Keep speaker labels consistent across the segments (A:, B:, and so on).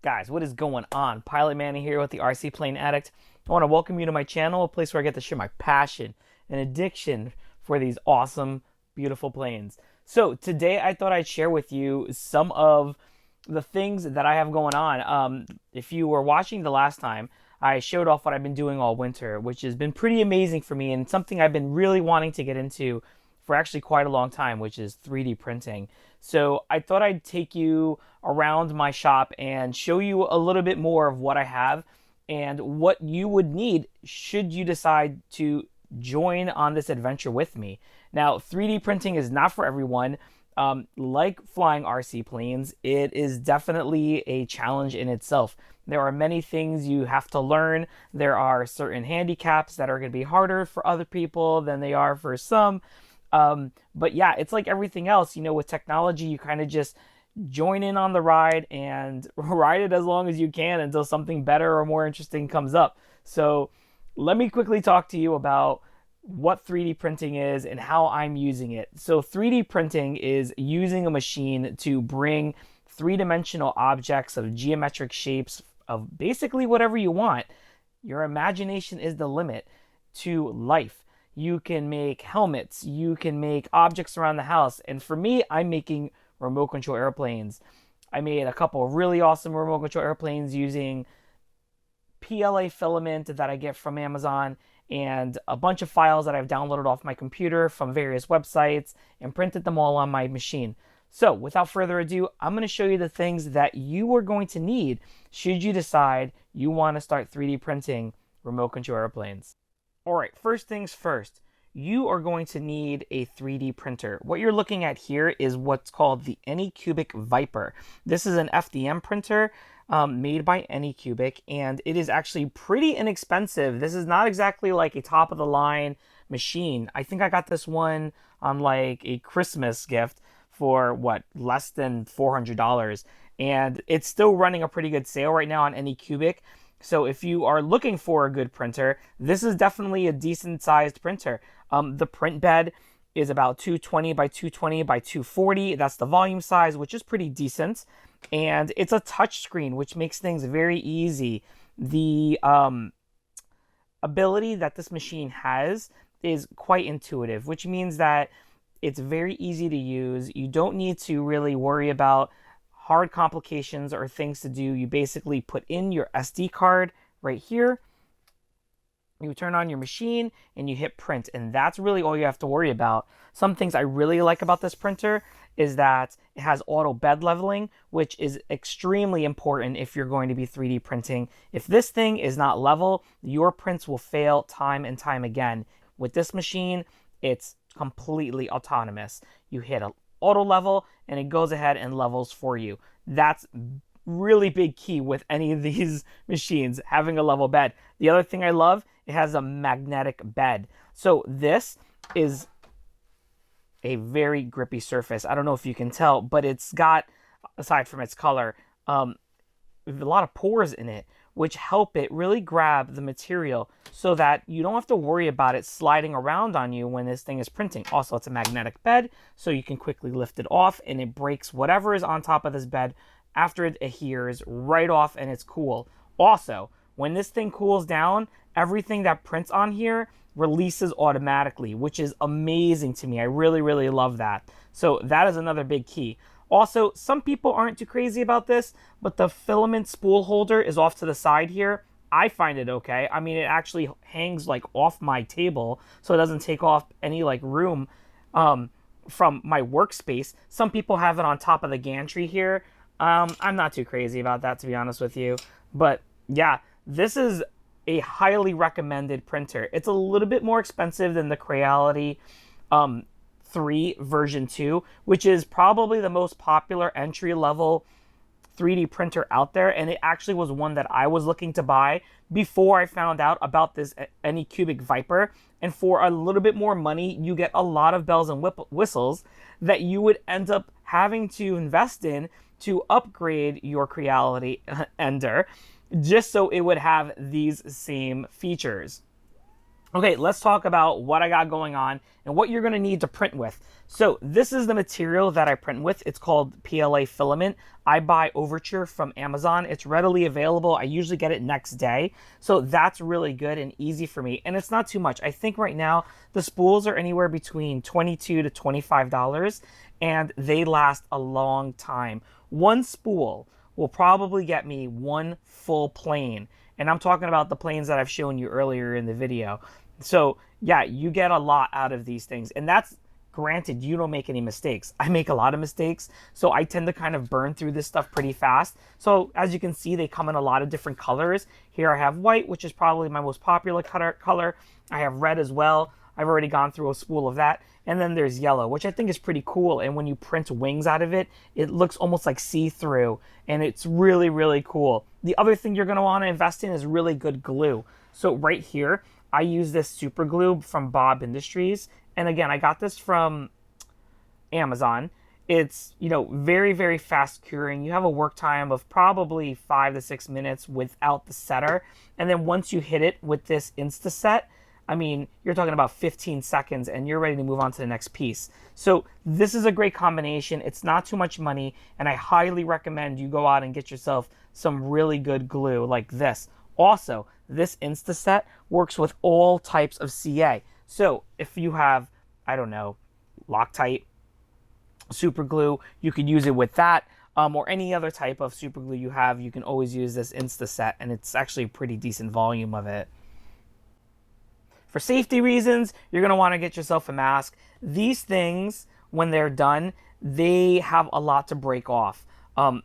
A: Guys, what is going on? Pilot Manny here with the RC Plane Addict. I want to welcome you to my channel, a place where I get to share my passion and addiction for these awesome, beautiful planes. So today I thought I'd share with you some of the things that I have going on. If you were watching the last time, I showed off what I've been doing all winter, which has been pretty amazing for me and something I've been really wanting to get into for actually quite a long time, which is 3D printing. So I thought I'd take you around my shop and show you a little bit more of what I have and what you would need should you decide to join on this adventure with me. Now, 3D printing is not for everyone. Like flying RC planes, it is definitely a challenge in itself. There are many things you have to learn. There are certain handicaps that are going to be harder for other people than they are for some. But yeah, it's like everything else, with technology, you kind of just join in on the ride and ride it as long as you can until something better or more interesting comes up. So let me quickly talk to you about what 3D printing is and how I'm using it. So 3D printing is using a machine to bring three-dimensional objects of geometric shapes of basically whatever you want. Your imagination is the limit to life. You can make helmets, you can make objects around the house. And for me, I'm making remote control airplanes. I made a couple of really awesome remote control airplanes using PLA filament that I get from Amazon and a bunch of files that I've downloaded off my computer from various websites and printed them all on my machine. So without further ado, I'm going to show you the things that you are going to need should you decide you want to start 3D printing remote control airplanes. All right, first things first, you are going to need a 3D printer. What you're looking at here is what's called the Anycubic Viper. This is an FDM printer made by Anycubic, and it is actually pretty inexpensive. This is not exactly like a top-of-the-line machine. I think I got this one on like a Christmas gift for, less than $400. And it's still running a pretty good sale right now on Anycubic. So if you are looking for a good printer, this is definitely a decent sized printer. The print bed is about 220 by 220 by 240. That's the volume size, which is pretty decent. And it's a touch screen, which makes things very easy. The ability that this machine has is quite intuitive, which means that it's very easy to use. You don't need to really worry about hard complications or things to do. You basically put in your SD card right here, you turn on your machine and you hit print, and that's really all you have to worry about. Some things I really like about this printer is that it has auto bed leveling, which is extremely important if you're going to be 3D printing. If this thing is not level, your prints will fail time and time again. With this machine, it's completely autonomous. You hit a auto level and it goes ahead and levels for you. That's really big key with any of these machines, having a level bed. The other thing I love, it has a magnetic bed. So this is a very grippy surface. I don't know if you can tell, but it's got, aside from its color, a lot of pores in it, which help it really grab the material so that you don't have to worry about it sliding around on you when this thing is printing. Also, it's a magnetic bed, so you can quickly lift it off and it breaks whatever is on top of this bed after it adheres right off, and it's cool. Also, when this thing cools down, everything that prints on here releases automatically, which is amazing to me. I really, really love that. So that is another big key. Also, some people aren't too crazy about this, but the filament spool holder is off to the side here. I find it okay. I mean, it actually hangs like off my table, so it doesn't take off any like room from my workspace. Some people have it on top of the gantry here. I'm not too crazy about that, to be honest with you. But yeah, this is a highly recommended printer. It's a little bit more expensive than the Creality 3 version 2, which is probably the most popular entry-level 3D printer out there, and it actually was one that I was looking to buy before I found out about this Anycubic Viper. And for a little bit more money, you get a lot of bells and whistles that you would end up having to invest in to upgrade your Creality Ender, just so it would have these same features. Okay, let's talk about what I got going on and what you're going to need to print with. So this is the material that I print with. It's called PLA filament. I buy Overture from Amazon. It's readily available. I usually get it next day. So that's really good and easy for me. And it's not too much. I think right now the spools are anywhere between $22 to $25 and they last a long time. One spool will probably get me one full plane. And I'm talking about the planes that I've shown you earlier in the video. So yeah, you get a lot out of these things. And that's granted, you don't make any mistakes. I make a lot of mistakes. So I tend to kind of burn through this stuff pretty fast. So as you can see, they come in a lot of different colors. Here I have white, which is probably my most popular color. I have red as well. I've already gone through a spool of that. And then there's yellow, which I think is pretty cool. And when you print wings out of it, it looks almost like see-through. And it's really, really cool. The other thing you're going to want to invest in is really good glue. So right here, I use this super glue from Bob Industries. And again, I got this from Amazon. It's, very, very fast curing. You have a work time of probably 5 to 6 minutes without the setter. And then once you hit it with this Insta-Set, I mean, you're talking about 15 seconds and you're ready to move on to the next piece. So this is a great combination. It's not too much money. And I highly recommend you go out and get yourself some really good glue like this. Also, this Insta-Set works with all types of CA. So if you have, I don't know, Loctite, super glue, you could use it with that, or any other type of super glue you have. You can always use this Insta-Set, and it's actually a pretty decent volume of it. For safety reasons, you're going to want to get yourself a mask. These things, when they're done, they have a lot to break off.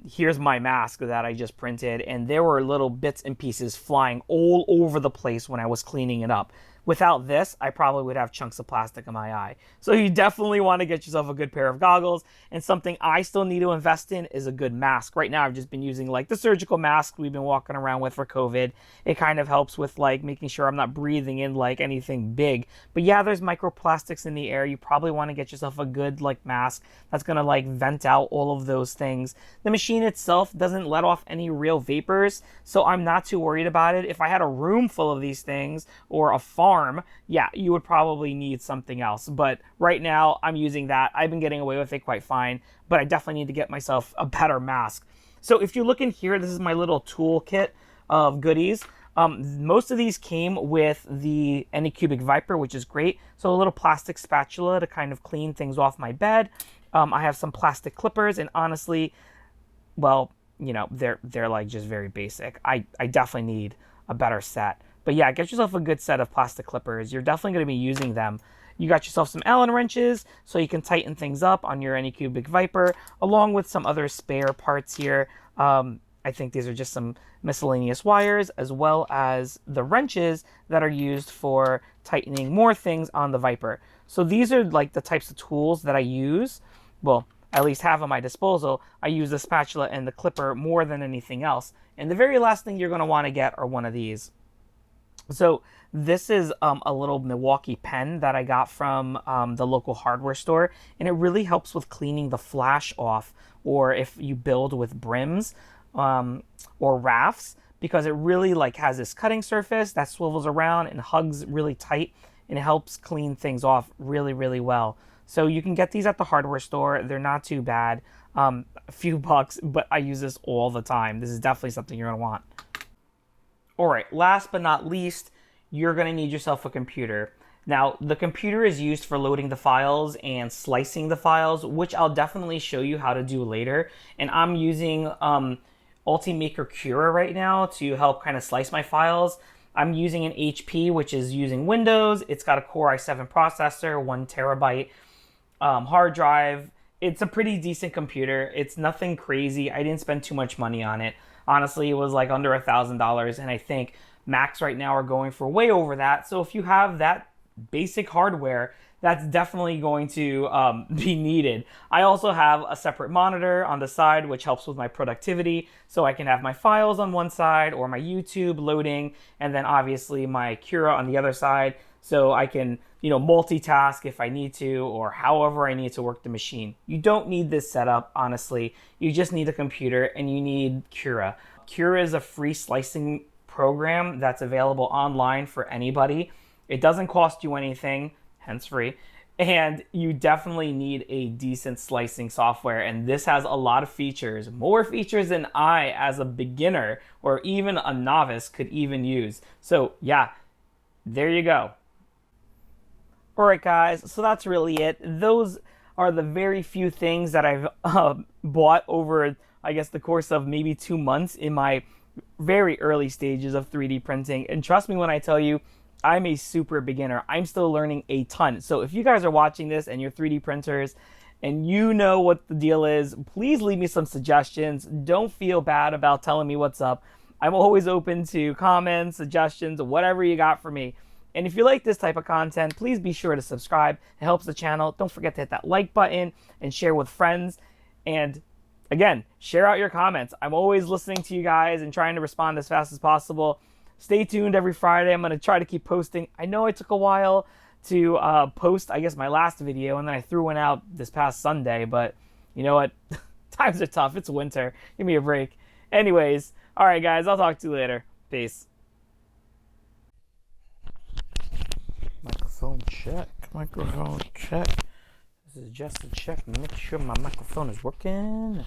A: Here's my mask that I just printed, and there were little bits and pieces flying all over the place when I was cleaning it up. Without this, I probably would have chunks of plastic in my eye. So you definitely want to get yourself a good pair of goggles. And something I still need to invest in is a good mask. Right now, I've just been using like the surgical mask we've been walking around with for COVID. It kind of helps with like making sure I'm not breathing in like anything big. But yeah, there's microplastics in the air. You probably want to get yourself a good like mask that's going to like vent out all of those things. The machine itself doesn't let off any real vapors, so I'm not too worried about it. If I had a room full of these things or a farm, yeah, you would probably need something else. But right now, I'm using that. I've been getting away with it quite fine, but I definitely need to get myself a better mask. So if you look in here, this is my little toolkit of goodies. Most of these came with the Anycubic Viper, which is great. So a little plastic spatula to kind of clean things off my bed. I have some plastic clippers, and honestly, well, they're like just very basic. I definitely need a better set. But yeah, get yourself a good set of plastic clippers. You're definitely going to be using them. You got yourself some Allen wrenches so you can tighten things up on your Anycubic Viper, along with some other spare parts here. I think these are just some miscellaneous wires, as well as the wrenches that are used for tightening more things on the Viper. So these are like the types of tools that I use. Well, at least have at my disposal. I use the spatula and the clipper more than anything else. And the very last thing you're going to want to get are one of these. So this is a little Milwaukee pen that I got from the local hardware store, and it really helps with cleaning the flash off, or if you build with brims or rafts, because it really like has this cutting surface that swivels around and hugs really tight, and it helps clean things off really, really well. So you can get these at the hardware store. They're not too bad, a few bucks, but I use this all the time. This is definitely something you're gonna want. All right, last but not least, you're going to need yourself a computer. Now, the computer is used for loading the files and slicing the files, which I'll definitely show you how to do later. And I'm using Ultimaker Cura right now to help kind of slice my files. I'm using an HP, which is using Windows. It's got a Core i7 processor, 1 terabyte hard drive. It's a pretty decent computer. It's nothing crazy. I didn't spend too much money on it. Honestly, it was like under $1,000, and I think Macs right now are going for way over that. So if you have that basic hardware, that's definitely going to be needed. I also have a separate monitor on the side, which helps with my productivity. So I can have my files on one side or my YouTube loading, and then obviously my Cura on the other side. So I can, multitask if I need to, or however I need to work the machine. You don't need this setup, honestly. You just need a computer and you need Cura. Cura is a free slicing program that's available online for anybody. It doesn't cost you anything, hence free. And you definitely need a decent slicing software. And this has a lot of features, more features than I, as a beginner or even a novice, could even use. So, yeah, there you go. All right, guys, so that's really it. Those are the very few things that I've bought over, I guess, the course of maybe 2 months in my very early stages of 3D printing. And trust me when I tell you, I'm a super beginner. I'm still learning a ton. So if you guys are watching this and you're 3D printers and you know what the deal is, please leave me some suggestions. Don't feel bad about telling me what's up. I'm always open to comments, suggestions, whatever you got for me. And if you like this type of content, please be sure to subscribe. It helps the channel. Don't forget to hit that like button and share with friends. And again, share out your comments. I'm always listening to you guys and trying to respond as fast as possible. Stay tuned every Friday. I'm going to try to keep posting. I know it took a while to post, I guess, my last video, and then I threw one out this past Sunday. But you know what? Times are tough. It's winter. Give me a break. Anyways, all right, guys. I'll talk to you later. Peace. Microphone check. Microphone check. This is just a check. Make sure my microphone is working.